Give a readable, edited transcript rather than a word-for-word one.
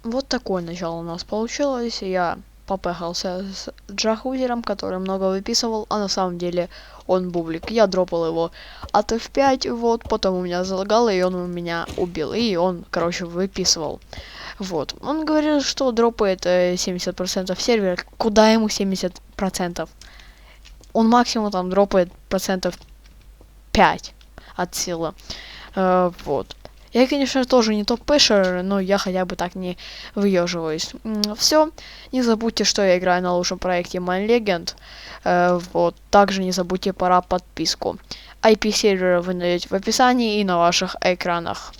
вот такое начало у нас получилось. Я попехался с Джахузером, который много выписывал, а на самом деле он бублик. Я дропал его от F5, вот, потом у меня залагало, и он меня убил. И он, короче, выписывал. Вот. Он говорил, что дропает 70% сервера. Куда ему 70%? Он максимум там дропает процентов 5 от силы. Вот. Я, конечно, тоже не топ-пэшер, но я хотя бы так не выеживаюсь. Все. Не забудьте, что я играю на лучшем проекте Mine Legend. Вот. Также не забудьте про подписку. IP сервера вы найдете в описании и на ваших экранах.